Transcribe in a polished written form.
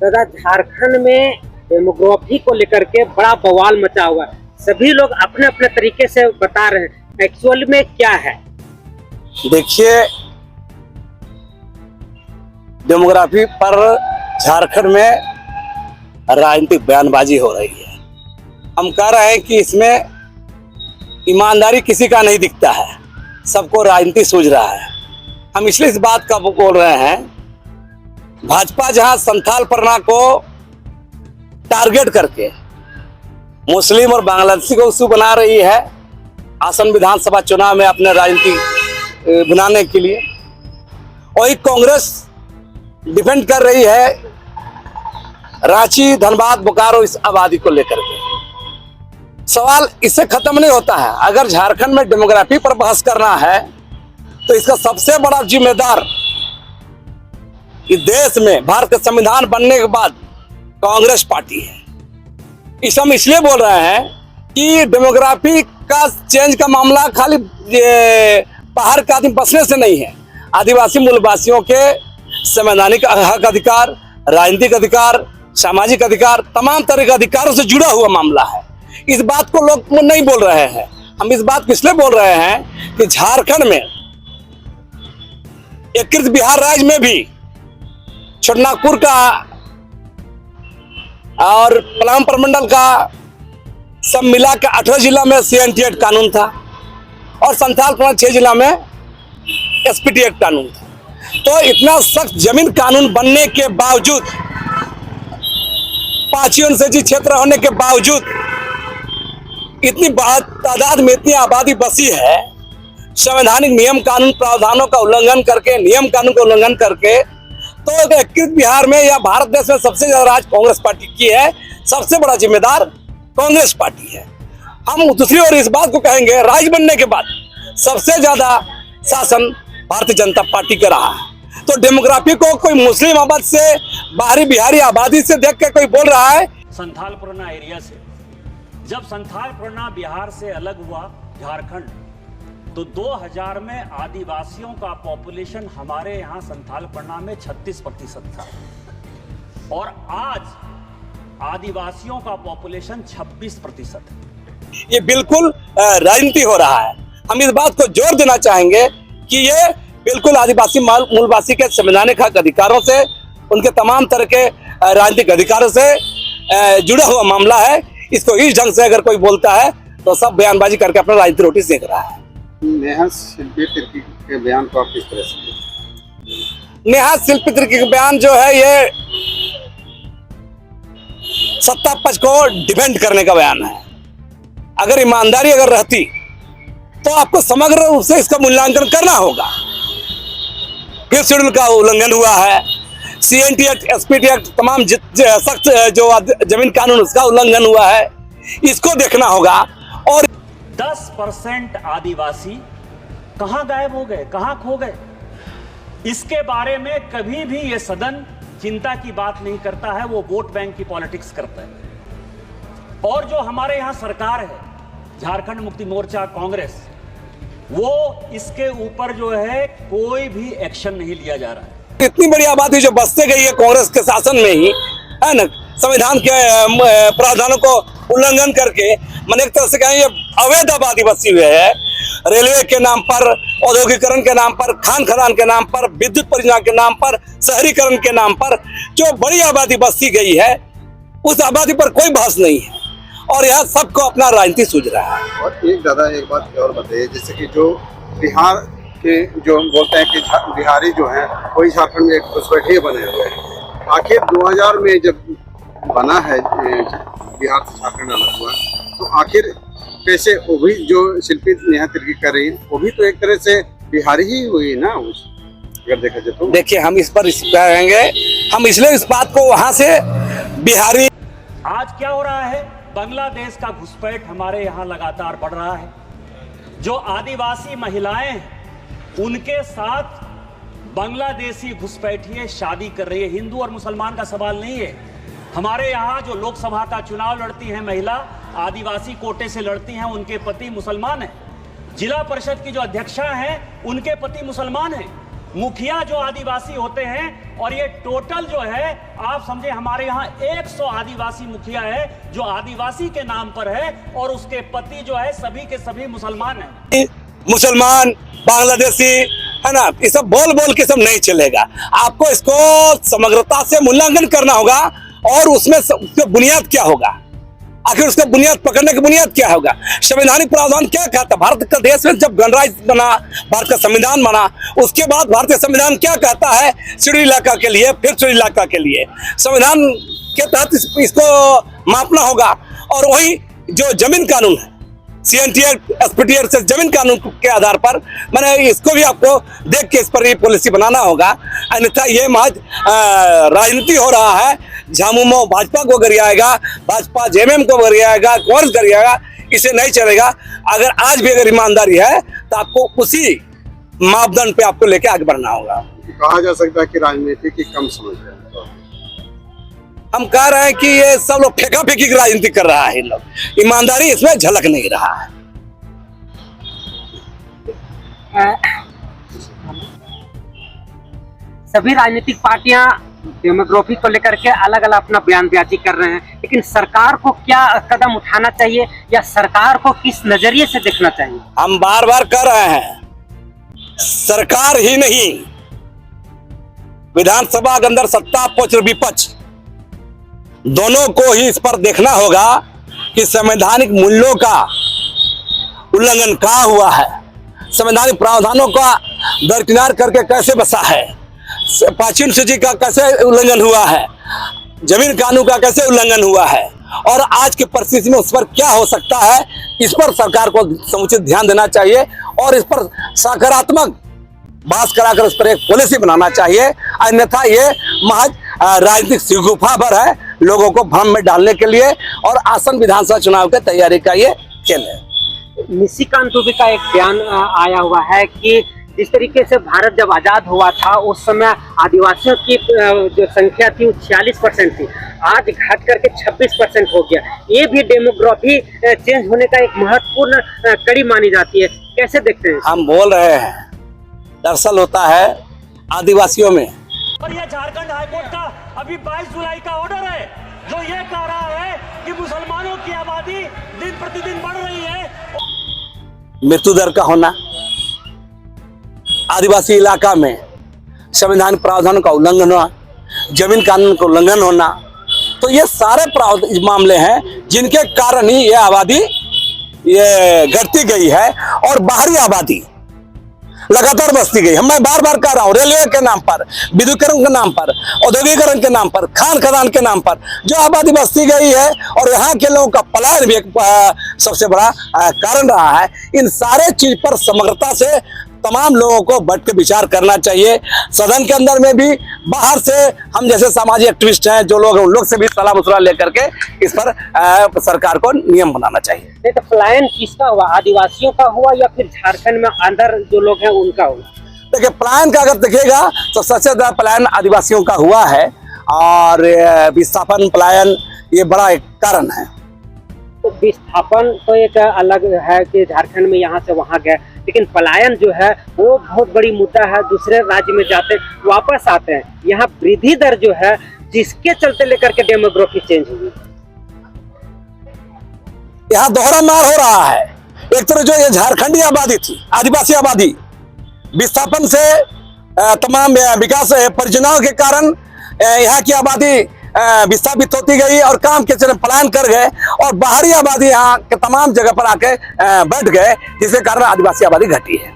दादा, झारखंड में डेमोग्राफी को लेकर के बड़ा बवाल मचा हुआ है। सभी लोग अपने अपने तरीके से बता रहे हैं, एक्चुअल में क्या है। देखिए, डेमोग्राफी पर झारखंड में राजनीतिक बयानबाजी हो रही है। हम कह रहे हैं कि इसमें ईमानदारी किसी का नहीं दिखता है, सबको राजनीति सूझ रहा है। हम इसलिए इस बात का बोल रहे हैं, भाजपा जहां संथाल परगना को टारगेट करके मुस्लिम और बांग्लादेशी को इशू बना रही है आसन विधानसभा चुनाव में अपने राजनीति बनाने के लिए, वही कांग्रेस डिफेंड कर रही है रांची, धनबाद, बोकारो इस आबादी को लेकर के। सवाल इससे खत्म नहीं होता है। अगर झारखंड में डेमोग्राफी पर बहस करना है तो इसका सबसे बड़ा जिम्मेदार इस देश में भारत का संविधान बनने के बाद कांग्रेस पार्टी है। इस हम इसलिए बोल रहे हैं कि डेमोग्राफी का चेंज का मामला खाली बाहर के आदमी बसने से नहीं है। आदिवासी मूलवासियों के संवैधानिक हक अधिकार, राजनीतिक अधिकार, सामाजिक अधिकार, तमाम तरह के अधिकारों से जुड़ा हुआ मामला है। इस बात को लोग नहीं बोल रहे हैं। हम इस बात को इसलिए बोल रहे हैं कि झारखंड में एकीकृत बिहार राज्य में भी छोटनागपुर का और पलामू प्रमंडल का सब मिला के 18 जिला में CNT एक्ट कानून था और संथाल परगना 6 जिला में SPT एक्ट कानून था। तो इतना सख्त जमीन कानून बनने के बावजूद, 5 अनुसूचित क्षेत्र होने के बावजूद, इतनी तादाद में इतनी आबादी बसी है, संवैधानिक नियम कानून प्रावधानों का उल्लंघन करके, नियम कानून का उल्लंघन करके, तो एकीकृत बिहार में या भारत देश में सबसे ज्यादा राज कांग्रेस पार्टी की है। सबसे बड़ा जिम्मेदार कांग्रेस पार्टी है। हम दूसरी ओर इस बात को कहेंगे, राज्य बनने के बाद सबसे ज्यादा शासन भारतीय जनता पार्टी का रहा है। तो डेमोग्राफी को कोई मुस्लिम आबादी से, बाहरी बिहारी आबादी से देख के कोई बोल रहा है। संथाल परगना एरिया से जब संथाल परगना बिहार से अलग हुआ झारखंड, तो 2000 में आदिवासियों का पॉपुलेशन हमारे यहाँ संथाल परगना में 36% था और आज आदिवासियों का पॉपुलेशन 26% है। ये बिल्कुल राजनीति हो रहा है। हम इस बात को जोर देना चाहेंगे कि ये बिल्कुल आदिवासी मूलवासी के संवैधानिक हक अधिकारों से, उनके तमाम तरह के राजनीतिक अधिकारों से जुड़ा हुआ मामला है। इसको इस ढंग से अगर कोई बोलता है तो सब बयानबाजी करके अपना राजनीतिक रोटी सेक रहा है। नेहा शिल्पी तिर्की के बयान को आप किस तरह से? नेहा शिल्पी तिर्की का बयान जो है, ये सत्ता पक्ष को डिफेंड करने का बयान है। अगर ईमानदारी अगर रहती तो आपको समग्र रूप से इसका मूल्यांकन करना होगा। फिफ्थ शेड्यूल का उल्लंघन हुआ है, CNT एक्ट, SPT एक्ट, तमाम सख्त जो जमीन कानून उसका उल्लंघन हुआ है, इसको देखना होगा। और 10% आदिवासी कहां गायब हो गए, कहां खो गए, इसके बारे में कभी भी यह सदन चिंता की बात नहीं करता है। वो वोट बैंक की पॉलिटिक्स करता है। और जो हमारे यहां सरकार है, झारखंड मुक्ति मोर्चा, कांग्रेस, वो इसके ऊपर जो है कोई भी एक्शन नहीं लिया जा रहा है। इतनी बड़ी आबादी जो बसते गई है कांग्रेस के शासन में ही, है ना, संविधान के प्रावधानों को उल्लंघन करके, मन एक तरह से कहें ये अवैध आबादी बसी हुई है। रेलवे के नाम पर, औद्योगिकरण के नाम पर, खान खदान के नाम पर, विद्युत परियोजना के नाम पर, शहरीकरण के नाम पर जो बड़ी आबादी बसी गई है, उस आबादी पर कोई बहस नहीं है और यह सबको अपना राजनीति सूझ रहा है। और एक दादा, एक बात और बताइए, जैसे कि जो बिहार के जो हम बोलते हैं कि बिहारी जो हैं वही झारखंड में एक घुसपैठिए बने हुए हैं। आखिर 2000 में जब बना है बिहार से झारखंड अलग हुआ, तो आखिर कैसे वो भी जो शिल्पी नेहा तिर्की कर रही है, वो भी तो एक तरह से बिहारी ही हुई ना, अगर देखा जाए तो। देखिए, हम इस पर कहेंगे, हम इसलिए इस बात को वहां से बिहारी। आज क्या हो रहा है, बांग्लादेश का घुसपैठ हमारे यहाँ लगातार बढ़ रहा है। जो आदिवासी महिलाएं हैं, उनके साथ बांग्लादेशी घुसपैठिए शादी कर रही है। हिंदू और मुसलमान का सवाल नहीं है। हमारे यहाँ जो लोकसभा का चुनाव लड़ती हैं महिला, आदिवासी कोटे से लड़ती हैं, उनके पति मुसलमान हैं। जिला परिषद की जो अध्यक्षा हैं, उनके पति मुसलमान हैं। मुखिया जो आदिवासी होते हैं, और ये टोटल जो है आप समझे हमारे यहाँ 100 आदिवासी मुखिया है जो आदिवासी के नाम पर है, और उसके पति जो है सभी के सभी मुसलमान हैं। मुसलमान, बांग्लादेशी, है ना, ये सब बोल बोल के सब नहीं चलेगा। आपको इसको समग्रता से मूल्यांकन करना होगा, और उसमें बुनियाद क्या होगा, आखिर उसका बुनियाद पकड़ने की बुनियाद क्या होगा। संवैधानिक प्रावधान क्या कहता, भारत का देश में जब गणराज्य बना, भारत का संविधान बना, उसके बाद भारतीय संविधान क्या कहता है शेड्यूल इलाका के लिए, फिर शेड्यूल इलाका के लिए संविधान के तहत इसको मापना होगा। और वही जो जमीन कानून है, CNT एक्ट, SPT एक्ट से जमीन कानून के आधार पर मैंने इसको भी आपको देख के इस पर पॉलिसी बनाना होगा, अन्यथा ये महज राजनीति हो रहा है। झामुमो भाजपा को गरियाएगा, भाजपा JMM को गरियाएगा, कांग्रेस गरियाएगा, इसे नहीं चलेगा। अगर आज भी अगर ईमानदारी है तो आपको उसी मापदंड पे आपको लेके आगे बढ़ना होगा। कहा जा सकता है कि राजनीति की कम समझ है। हम कह रहे हैं कि ये सब लोग फेंका फेंकी की राजनीति कर रहा है, लोग ईमानदारी इसमें झलक नहीं रहा है। सभी राजनीतिक पार्टियां डेमोग्राफी को लेकर के अलग अलग अपना बयानबाजी कर रहे हैं, लेकिन सरकार को क्या कदम उठाना चाहिए या सरकार को किस नजरिए से देखना चाहिए? हम बार बार कह रहे हैं, सरकार ही नहीं, विधानसभा के अंदर सत्ता पक्ष और विपक्ष दोनों को ही इस पर देखना होगा कि संवैधानिक मूल्यों का उल्लंघन कहाँ हुआ है, संवैधानिक प्रावधानों का दरकिनार करके कैसे बसा है, प्राचीन सूची का कैसे उल्लंघन हुआ है, जमीन कानून का कैसे उल्लंघन हुआ है, और आज की परिस्थिति में उस पर क्या हो सकता है, इस पर सरकार को समुचित ध्यान देना चाहिए और इस पर सकारात्मक बात कराकर उस पर एक पॉलिसी बनाना चाहिए। अन्यथा ये महज राजनीतिक शिगुफा भर है, लोगों को भ्रम में डालने के लिए, और आसन विधानसभा चुनाव की तैयारी का ये खेल है। निशिकांत दुबे का एक बयान आया हुआ है कि जिस तरीके से भारत जब आजाद हुआ था उस समय आदिवासियों की जो संख्या थी वो 46% थी, आज घट करके 26% हो गया। ये भी डेमोग्राफी चेंज होने का एक महत्वपूर्ण कड़ी मानी जाती है, कैसे देखते हैं? हम बोल रहे हैं, दरअसल होता है आदिवासियों में, और ये झारखंड हाईकोर्ट का अभी 22 जुलाई का ऑर्डर है जो ये कह रहा है कि मुसलमानों की आबादी दिन प्रतिदिन बढ़ रही है। मृत्यु दर का होना, आदिवासी इलाका में संविधान प्रावधानों का उल्लंघन होना, जमीन कानून का उल्लंघन होना, तो ये सारे मामले हैं जिनके कारण ही ये आबादी ये घटती गई है और बाहरी आबादी लगातार बसती गई। मैं बार बार कह रहा हूँ, रेलवे के नाम पर, विद्युतीकरण के नाम पर, औद्योगिकरण के नाम पर, खान खदान के नाम पर जो आबादी बसती गई है और यहाँ के लोगों का पलायन भी एक सबसे बड़ा कारण रहा है। इन सारे चीज पर समग्रता से तमाम लोगों को बैठ के विचार करना चाहिए, सदन के अंदर में भी, बाहर से हम जैसे सामाजिक एक्टिविस्ट हैं जो लोग हैं उन लोग से भी सलाह मशवरा लेकर के इस पर सरकार को नियम बनाना चाहिए। नहीं तो पलायन किसका हुआ, आदिवासियों का हुआ या फिर झारखंड में अंदर जो लोग हैं उनका हुआ? देखिए, पलायन का अगर देखिएगा तो सबसे ज्यादा पलायन आदिवासियों का हुआ है, और विस्थापन पलायन ये बड़ा एक कारण है। तो विस्थापन तो एक अलग है कि झारखंड में यहाँ से वहाँ गए, लेकिन पलायन जो है वो बहुत बड़ी मुद्दा है। दूसरे राज्य में जाते वापस आते हैं, यहाँ वृद्धि दर जो है जिसके चलते लेकर के डेमोग्राफी चेंज हुई। यहाँ दोहरा मार हो रहा है। एक तरह जो ये झारखंडी आबादी थी, आदिवासी आबादी, विस्थापन से तमाम विकास परियोजनाओं के कारण यहाँ की आबादी विस्थापित होती गई और काम के चलते पलायन कर गए, और बाहरी आबादी यहाँ के तमाम जगह पर आके बैठ गए, जिसके कारण आदिवासी आबादी घटी है।